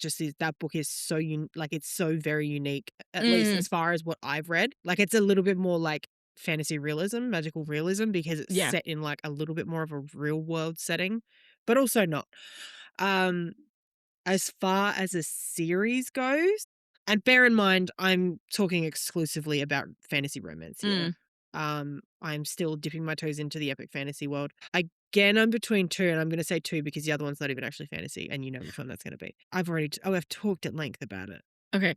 book is so, it's so very unique, at least as far as what I've read. Like, it's a little bit more like fantasy realism, magical realism, because it's set in like a little bit more of a real world setting, but also not. as far as a series goes, and bear in mind, I'm talking exclusively about fantasy romance here. I'm still dipping my toes into the epic fantasy world. Again, I'm between two, and I'm going to say two because the other one's not even actually fantasy, and you know which one that's going to be. I've talked at length about it. Okay.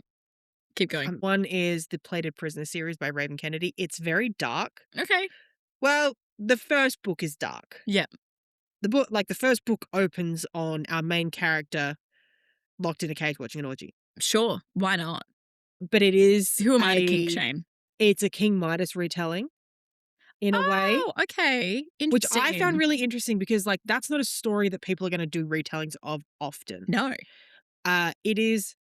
Keep going. One is the Plated Prisoner series by Raven Kennedy. It's very dark. Okay. Well, the first book is dark. Yep. The first book opens on our main character locked in a cage watching an orgy. Sure. Why not? But it is Who am I to kink shame? It's a King Midas retelling in a way. Oh, okay. Which Interesting. I found really interesting because, like, that's not a story that people are going to do retellings of often. No. It is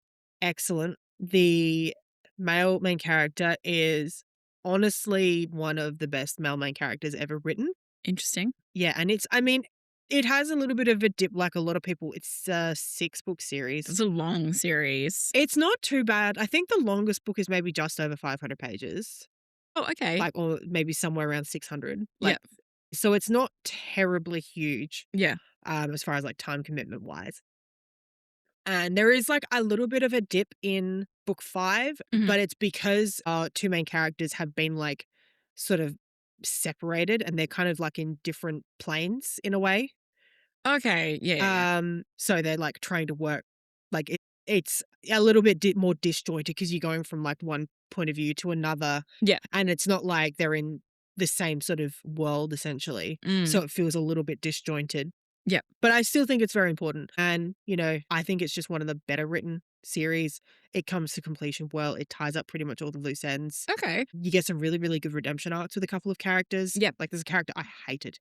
excellent. The male main character is honestly one of the best male main characters ever written. Interesting. Yeah, and it has a little bit of a dip like a lot of people. It's a 6-book series. It's a long series. It's not too bad. I think the longest book is maybe just over 500 pages. Oh, okay. Like, or maybe somewhere around 600. Yeah. So it's not terribly huge. Yeah. As far as like time commitment wise. And there is like a little bit of a dip in book 5, but it's because two main characters have been like sort of separated and they're kind of like in different planes in a way. Okay. Yeah. So they're like trying to work like it's a little bit more disjointed because you're going from like one point of view to another. Yeah. And it's not like they're in the same sort of world essentially. So it feels a little bit disjointed. Yeah. But I still think it's very important. And, you know, I think it's just one of the better written series. It comes to completion well. It ties up pretty much all the loose ends. Okay. You get some really, really good redemption arcs with a couple of characters. Yep. Like there's a character I hated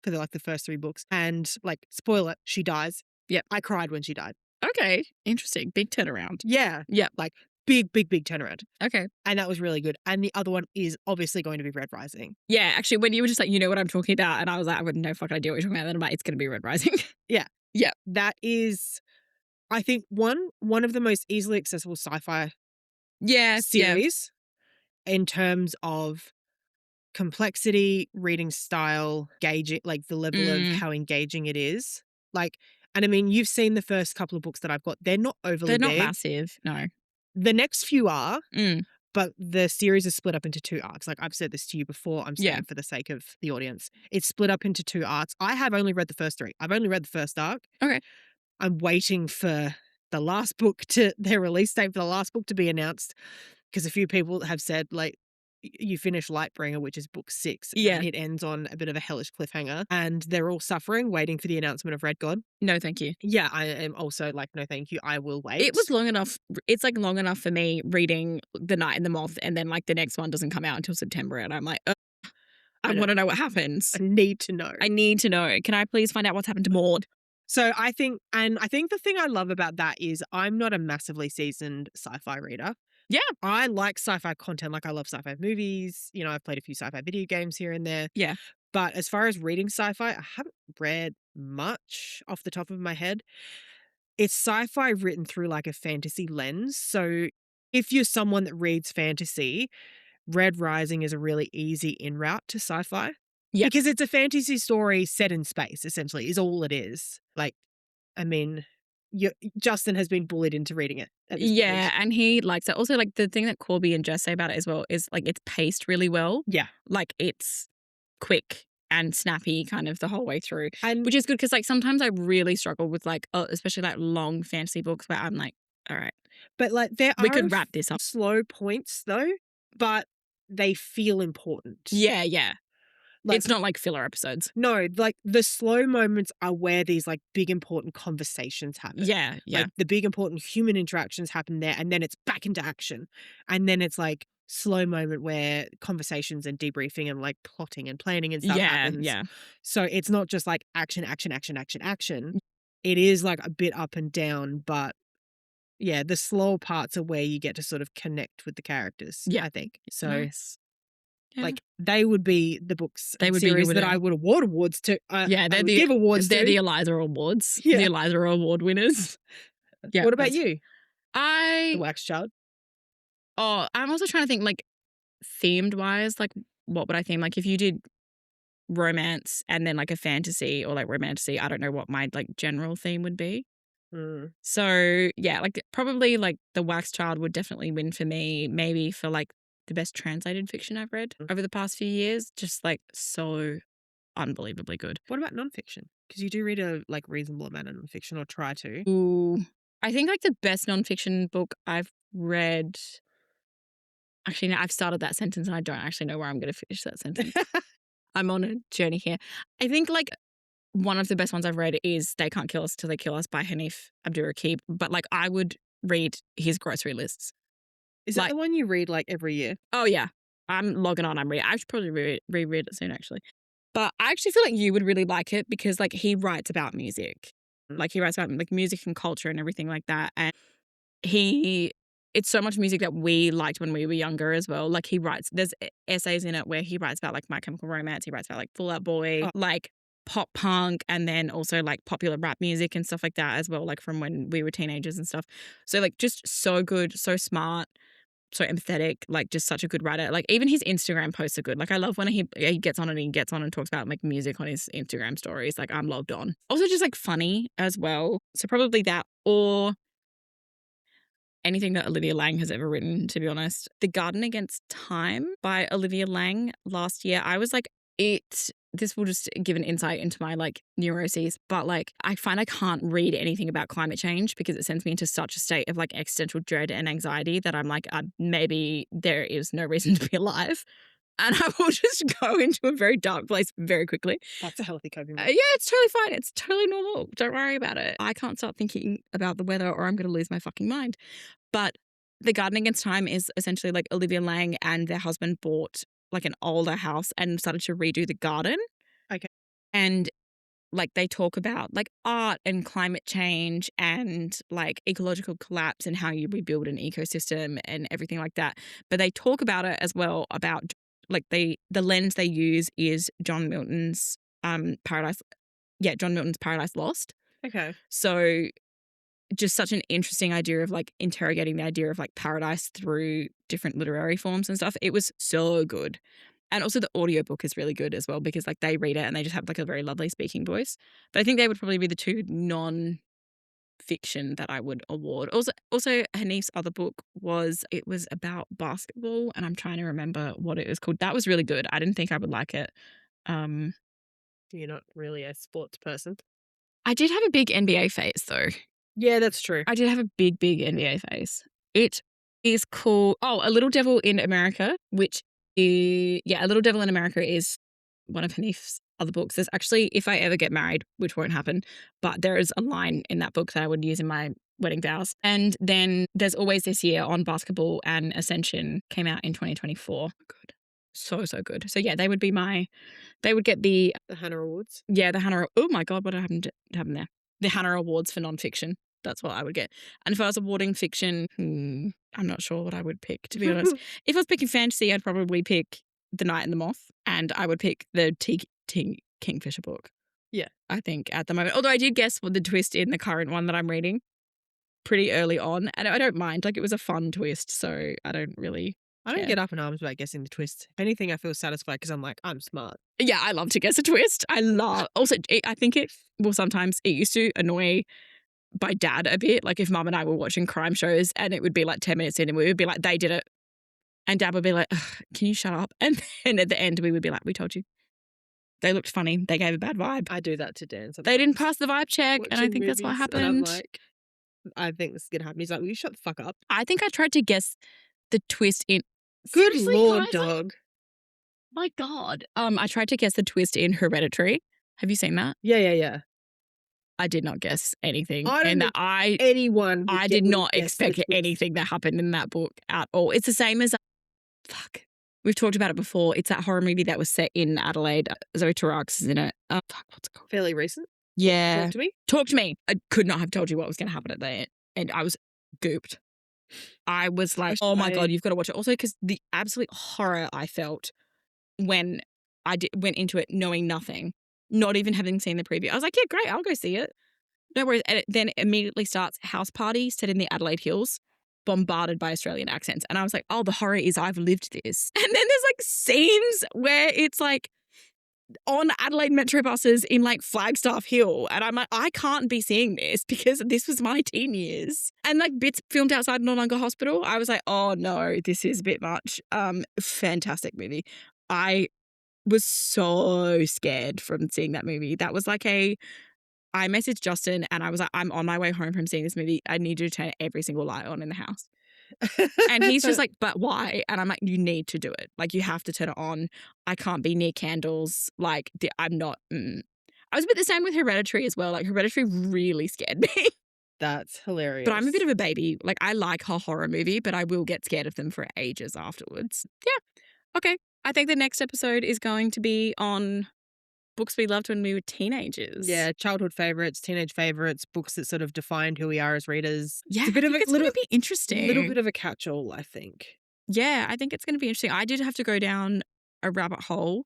for the first 3 books. And like, spoiler, she dies. Yep. I cried when she died. Okay. Interesting. Big turnaround. Yeah. Yep. Like big turnaround. Okay. And that was really good. And the other one is obviously going to be Red Rising. Yeah. Actually, when you were just like, you know what I'm talking about, and I was like, I wouldn't know fucking idea what you're talking about. Then I'm like, it's going to be Red Rising. Yeah. Yeah. That is, I think, one of the most easily accessible sci-fi series in terms of complexity, reading style, gauging, like the level of how engaging it is. Like, and I mean, you've seen the first couple of books that I've got. They're not overly They're not big. massive. No. The next few are, but the series is split up into 2 arcs. Like I've said this to you before. I'm saying for the sake of the audience. It's split up into 2 arcs. I have only read the first 3. I've only read the first arc. Okay. I'm waiting for the last book their release date for the last book to be announced because a few people have said, like, you finish Lightbringer, which is book 6. Yeah. And it ends on a bit of a hellish cliffhanger. And they're all suffering, waiting for the announcement of Red God. No, thank you. Yeah, I am also like, no, thank you. I will wait. It was long enough. It's like long enough for me reading The Night and the Moth, and then like the next one doesn't come out until September. And I'm like, I want to know what happens. I need to know. I need to know. Can I please find out what's happened to Maud? So I think the thing I love about that is I'm not a massively seasoned sci-fi reader. Yeah. I like sci-fi content. Like I love sci-fi movies. You know, I've played a few sci-fi video games here and there. Yeah. But as far as reading sci-fi, I haven't read much off the top of my head. It's sci-fi written through like a fantasy lens. So if you're someone that reads fantasy, Red Rising is a really easy in route to sci-fi. Yeah. Because it's a fantasy story set in space, essentially, is all it is. Like, I mean, Justin has been bullied into reading it. Yeah, and he likes it. Also, like, the thing that Corby and Jess say about it as well is, like, it's paced really well. Yeah. Like, it's quick and snappy kind of the whole way through, which is good because, like, sometimes I really struggle with, like, especially, like, long fantasy books where I'm like, all right. But, like, we could wrap this up. Slow points, though, but they feel important. Yeah, yeah. Like, it's not like filler episodes. No, like the slow moments are where these like big important conversations happen. Yeah, yeah. Like the big important human interactions happen there and then it's back into action. And then it's like slow moment where conversations and debriefing and like plotting and planning and stuff happens. Yeah. So it's not just like action. It is like a bit up and down, but yeah, the slow parts are where you get to sort of connect with the characters, I think. So nice. Yeah. Like they would be the books and series that I would award awards to. They're give awards they're to. the Eliza Awards. Yeah. The Eliza Award winners. Yeah. What about you? The Wax Child. Oh, I'm also trying to think like themed wise, like what would I theme? Like if you did romance and then like a fantasy or like romantasy, I don't know what my like general theme would be. So yeah, like probably like The Wax Child would definitely win for me. Maybe for like the best translated fiction I've read over the past few years. Just like so unbelievably good. What about nonfiction? Because you do read a like reasonable amount of nonfiction, or try to. Ooh, I think like the best nonfiction book I've read. Actually, no, I've started that sentence and I don't actually know where I'm going to finish that sentence. I'm on a journey here. I think like one of the best ones I've read is They Can't Kill Us Till They Kill Us by Hanif Abdurraqib. But like I would read his grocery lists. Is that the one you read like every year? Oh yeah. I'm logging on. I'm reading. I should probably reread it soon actually. But I actually feel like you would really like it because like he writes about music. Like he writes about like music and culture and everything like that. And it's so much music that we liked when we were younger as well. Like there's essays in it where he writes about like My Chemical Romance. He writes about like Fall Out Boy, like pop punk, and then also like popular rap music and stuff like that as well. Like from when we were teenagers and stuff. So like just so good, so smart, so empathetic, like just such a good writer. Like even his Instagram posts are good. Like I love when he gets on and talks about like music on his Instagram stories. Like I'm logged on. Also just like funny as well. So probably that, or anything that Olivia Laing has ever written, to be honest. The Garden Against Time by Olivia Laing last year. I was like, this will just give an insight into my like neuroses, but like I find I can't read anything about climate change because it sends me into such a state of like existential dread and anxiety that I'm like, maybe there is no reason to be alive. And I will just go into a very dark place very quickly. That's a healthy coping. Yeah, it's totally fine. It's totally normal. Don't worry about it. I can't start thinking about the weather or I'm going to lose my fucking mind. But The Garden Against Time is essentially like Olivia Laing and their husband bought like an older house and started to redo the garden. Okay. And like they talk about like art and climate change and like ecological collapse and how you rebuild an ecosystem and everything like that. But they talk about it as well about like the lens they use is John Milton's Paradise. Yeah, John Milton's Paradise Lost. Okay. So just such an interesting idea of like interrogating the idea of like paradise through different literary forms and stuff. It was so good. And also the audiobook is really good as well because like they read it and they just have like a very lovely speaking voice. But I think they would probably be the two non-fiction that I would award. Also Hanif's other book was about basketball and I'm trying to remember what it was called. That was really good. I didn't think I would like it. You're not really a sports person. I did have a big NBA phase though. Yeah, that's true. I did have a big NBA phase. It is called A Little Devil in America, which is A Little Devil in America is one of Hanif's other books. There's actually If I Ever Get Married, which won't happen, but there is a line in that book that I would use in my wedding vows. And then there's Always This Year on Basketball and Ascension came out in 2024. Good. So good. So yeah, they would get the Hana Awards. Yeah, the Hana. Oh my God, what happened there? The Hana Awards for nonfiction. That's what I would get. And if I was awarding fiction, I'm not sure what I would pick, to be honest. If I was picking fantasy, I'd probably pick The Night and the Moth, and I would pick the Kingfisher book. Yeah. I think at the moment. Although I did guess what the twist in the current one that I'm reading pretty early on, and I don't mind. Like it was a fun twist, so I don't really I don't get up in arms about guessing the twist. If anything, I feel satisfied because I'm like, I'm smart. Yeah, I love to guess a twist. Also, I think it used to annoy my dad a bit. Like if mum and I were watching crime shows and it would be like 10 minutes in and we would be like, they did it. And dad would be like, can you shut up? And then at the end we would be like, we told you. They looked funny. They gave a bad vibe. I do that to Dan sometimes. They didn't pass the vibe check and I think that's what happened. And I'm like, I think this is going to happen. He's like, will you shut the fuck up? I think I tried to guess the twist in... Good Seriously, Lord, guys? dog. My God. I tried to guess the twist in Hereditary. Have you seen that? Yeah. I did not guess anything. I don't think anyone. I did not expect anything that happened in that book at all. It's the same as fuck. We've talked about it before. It's that horror movie that was set in Adelaide. Zoe Tarax is in it. Fuck, what's it called? Fairly recent. Yeah. Talk to me. I could not have told you what was going to happen at the end, and I was gooped. I was like, oh my God, you've got to watch it. Also, because the absolute horror I felt when I went into it knowing nothing, not even having seen the preview. I was like, yeah, great, I'll go see it. No worries. And it then immediately starts house party set in the Adelaide Hills, bombarded by Australian accents. And I was like, oh, the horror is I've lived this. And then there's like scenes where it's like on Adelaide Metro buses in like Flagstaff Hill. And I'm like, I can't be seeing this because this was my teen years. And like bits filmed outside Noarlunga Hospital. I was like, oh no, this is a bit much. Fantastic movie. I was so scared from seeing that movie. That was like I messaged Justin and I was like, I'm on my way home from seeing this movie. I need you to turn every single light on in the house. And he's just like, but why? And I'm like, you need to do it. Like, you have to turn it on. I can't be near candles. Like, I'm not. I was a bit the same with Hereditary as well. Like, Hereditary really scared me. That's hilarious. But I'm a bit of a baby. Like, I like a horror movie, but I will get scared of them for ages afterwards. Yeah. Okay. I think the next episode is going to be on books we loved when we were teenagers. Yeah, childhood favorites, teenage favorites, books that sort of defined who we are as readers. Yeah, it's a bit of it's going to be interesting. A little bit of a catch-all, I think. Yeah, I think it's going to be interesting. I did have to go down a rabbit hole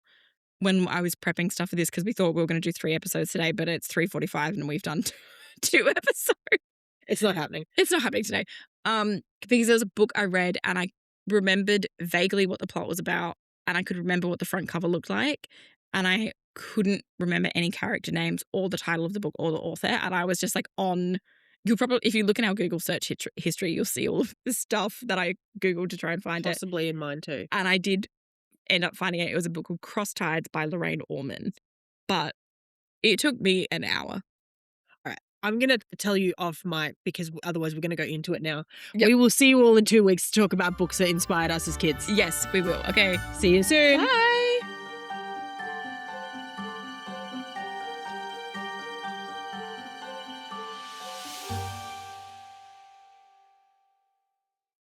when I was prepping stuff for this because we thought we were going to do 3 episodes today, but it's 3:45 and we've done 2 episodes. It's not happening. It's not happening today. Because there was a book I read and I remembered vaguely what the plot was about and I could remember what the front cover looked like and I couldn't remember any character names or the title of the book or the author. And I was just like you'll probably, if you look in our Google search history, you'll see all of the stuff that I Googled to try and find Possibly in mine too. And I did end up finding it was a book called Cross Tides by Lorraine Orman. But it took me an hour. All right. I'm going to tell you off because otherwise we're going to go into it now. Yep. We will see you all in 2 weeks to talk about books that inspired us as kids. Yes, we will. Okay. See you soon. Bye.